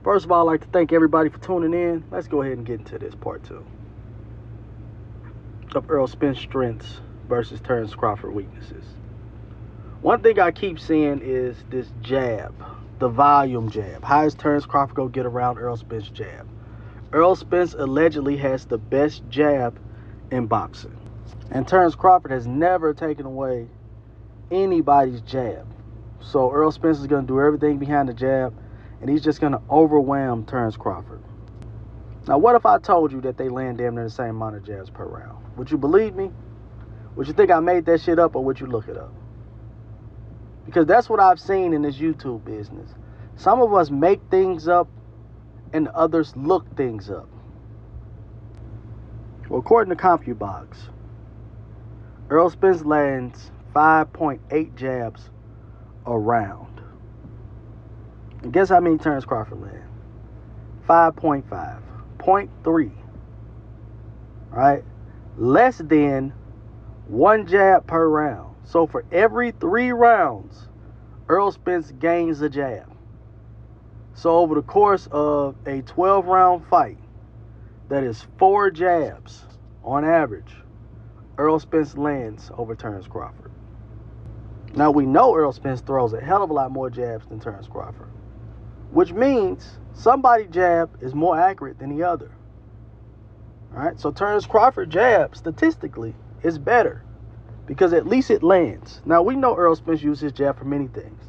First of all, I'd like to thank everybody for tuning in. Let's go ahead and get into this part 2 of Errol Spence strengths versus Terence Crawford weaknesses. One thing I keep seeing is this jab, the volume jab. How is Terence Crawford going to get around Errol Spence's jab? Errol Spence allegedly has the best jab in boxing. And Terence Crawford has never taken away anybody's jab. So Errol Spence is going to do everything behind the jab, and he's just going to overwhelm Terence Crawford. Now, what if I told you that they land damn near the same amount of jabs per round? Would you believe me? Would you think I made that shit up, or would you look it up? Because that's what I've seen in this YouTube business. Some of us make things up, and others look things up. Well, according to CompuBox, Errol Spence lands 5.8 jabs a round. And guess how many Terence Crawford land? 5.5. 0.3. Right? Less than one jab per round. So for every 3 rounds, Errol Spence gains a jab. So over the course of a 12-round fight, that is 4 jabs on average, Errol Spence lands over Terence Crawford. Now we know Errol Spence throws a hell of a lot more jabs than Terence Crawford, which means somebody's jab is more accurate than the other. All right, so Terence Crawford jab statistically is better because at least it lands. Now we know Errol Spence uses his jab for many things.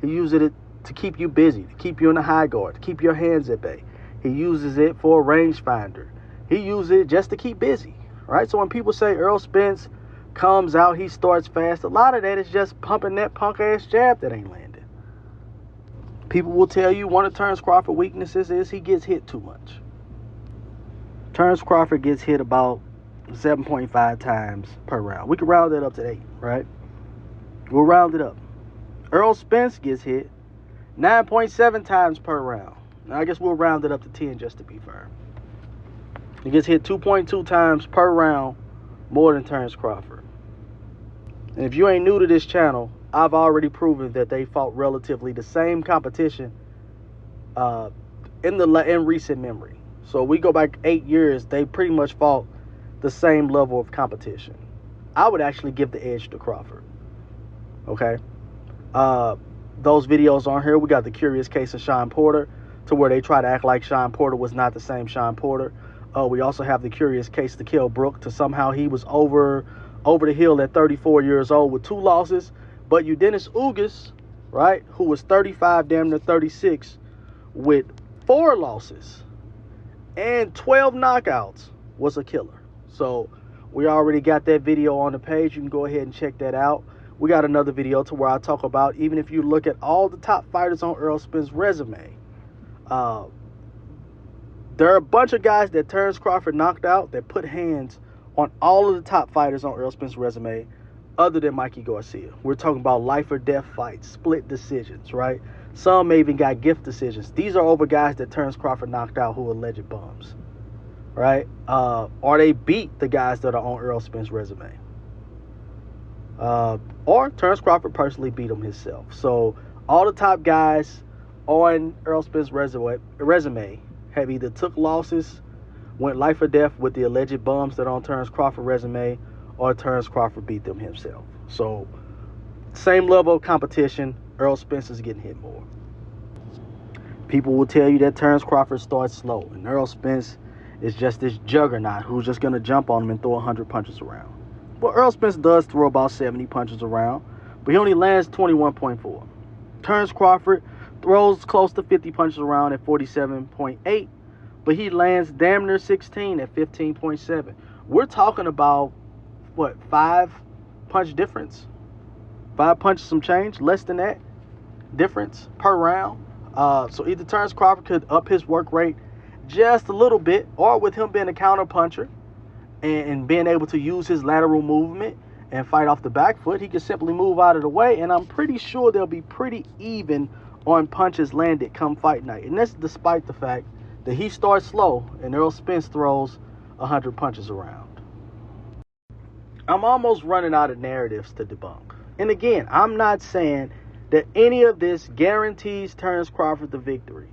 He uses it to keep you busy, to keep you in the high guard, to keep your hands at bay. He uses it for a rangefinder. He uses it just to keep busy. Right? So when people say Errol Spence comes out, he starts fast, a lot of that is just pumping that punk-ass jab that ain't landing. People will tell you one of Terence Crawford's weaknesses is he gets hit too much. Terence Crawford gets hit about 7.5 times per round. We can round that up to 8, right? We'll round it up. Errol Spence gets hit 9.7 times per round. Now, I guess we'll round it up to 10 just to be fair. He gets hit 2.2 times per round more than Terence Crawford. And if you ain't new to this channel, I've already proven that they fought relatively the same competition in recent memory. So we go back 8 years, they pretty much fought the same level of competition. I would actually give the edge to Crawford. Okay? Those videos on here, we got the curious case of Sean Porter, to where they try to act like Sean Porter was not the same Sean Porter. We also have the curious case to Kell Brook, to somehow he was over the hill at 34 years old with 2 losses. But Dennis Ugas, right, who was 35, damn near 36, with 4 losses and 12 knockouts, was a killer. So we already got that video on the page. You can go ahead and check that out. We got another video to where I talk about, even if you look at all the top fighters on Errol Spence's resume, there are a bunch of guys that Terence Crawford knocked out that put hands on all of the top fighters on Errol Spence's resume other than Mikey Garcia. We're talking about life or death fights, split decisions, right? Some even got gift decisions. These are over guys that Terence Crawford knocked out who are alleged bums, right? Or they beat the guys that are on Errol Spence's resume. Or Terence Crawford personally beat them himself. So all the top guys on Errol Spence's resume have either took losses, went life or death with the alleged bums that are on Terence Crawford's resume, or Terence Crawford beat them himself. So, same level of competition, Errol Spence is getting hit more. People will tell you that Terence Crawford starts slow, and Errol Spence is just this juggernaut who's just going to jump on him and throw 100 punches around. Well, Errol Spence does throw about 70 punches around, but he only lands 21.4. Terence Crawford throws close to 50 punches around at 47.8, but he lands damn near 16 at 15.7. We're talking about, what, 5 punch difference? 5 punches some change, less than that difference per round. So either Terence Crawford could up his work rate just a little bit, or with him being a counter puncher and being able to use his lateral movement and fight off the back foot, he could simply move out of the way, and I'm pretty sure they'll be pretty even on punches landed come fight night. And that's despite the fact that he starts slow and Errol Spence throws 100 punches around. I'm almost running out of narratives to debunk. And again, I'm not saying that any of this guarantees Terence Crawford the victory.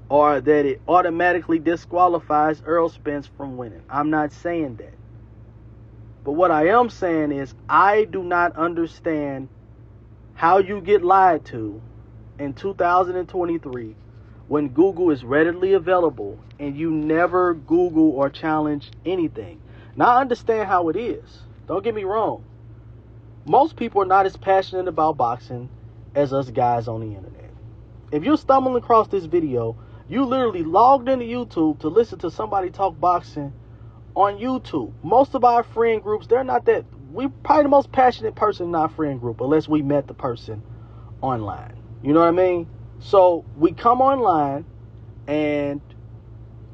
or that it automatically disqualifies Errol Spence from winning. I'm not saying that. But what I am saying is I do not understand how you get lied to in 2023 when Google is readily available and you never Google or challenge anything. Now, I understand how it is. Don't get me wrong. Most people are not as passionate about boxing as us guys on the internet. If you're stumbling across this video, you literally logged into YouTube to listen to somebody talk boxing on YouTube. Most of our friend groups, they're not that. We're probably the most passionate person in our friend group, unless we met the person online. You know what I mean? So we come online, and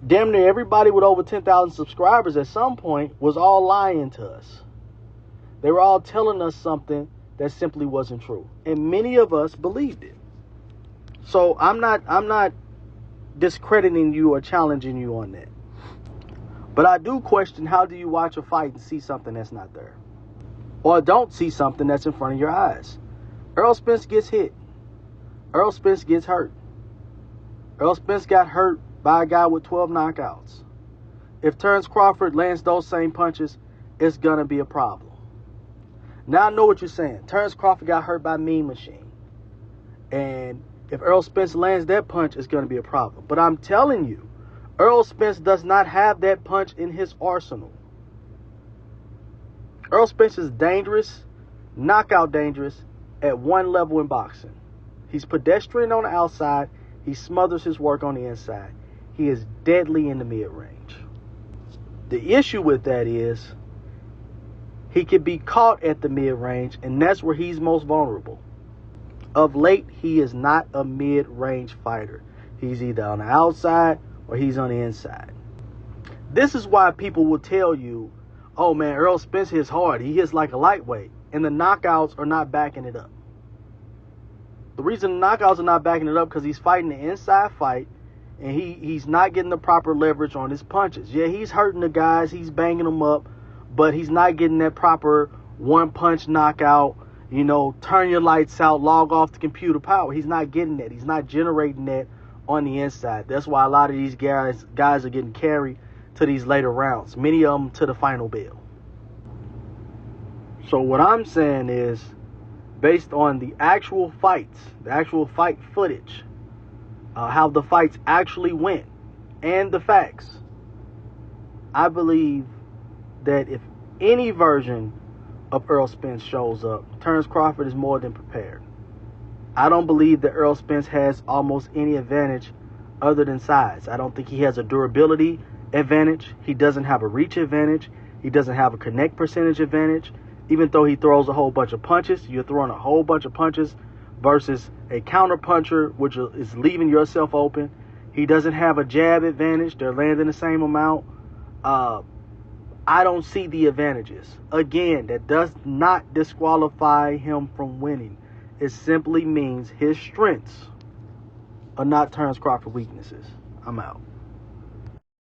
damn near everybody with over 10,000 subscribers at some point was all lying to us. They were all telling us something that simply wasn't true. And many of us believed it. So I'm not discrediting you or challenging you on that. But I do question, how do you watch a fight and see something that's not there? Or don't see something that's in front of your eyes? Errol Spence gets hit. Errol Spence gets hurt. Errol Spence got hurt by a guy with 12 knockouts. If Terence Crawford lands those same punches, it's going to be a problem. Now I know what you're saying. Terence Crawford got hurt by Mean Machine. And if Errol Spence lands that punch, it's going to be a problem. But I'm telling you, Errol Spence does not have that punch in his arsenal. Errol Spence is dangerous, knockout dangerous, at one level in boxing. He's pedestrian on the outside. He smothers his work on the inside. He is deadly in the mid-range. The issue with that is he can be caught at the mid-range, and that's where he's most vulnerable. Of late, he is not a mid-range fighter. He's either on the outside or he's on the inside. This is why people will tell you, oh man, Errol Spence hits hard. He hits like a lightweight. And the knockouts are not backing it up. The reason the knockouts are not backing it up because he's fighting the inside fight and he's not getting the proper leverage on his punches. Yeah, he's hurting the guys. He's banging them up. But he's not getting that proper one-punch knockout, turn your lights out, log off the computer power. He's not getting that. He's not generating that on the inside. That's why a lot of these guys are getting carried to these later rounds. Many of them to the final bell. So what I'm saying is, based on the actual fights, the actual fight footage, how the fights actually went, and the facts, I believe that if any version of Errol Spence shows up, Terence Crawford is more than prepared. I don't believe that Errol Spence has almost any advantage other than size. I don't think he has a durability advantage. He doesn't have a reach advantage. He doesn't have a connect percentage advantage. Even though he throws a whole bunch of punches, you're throwing a whole bunch of punches versus a counter puncher, which is leaving yourself open. He doesn't have a jab advantage. They're landing the same amount. I don't see the advantages. Again, that does not disqualify him from winning. It simply means his strengths are not Terence Crawford's weaknesses. I'm out.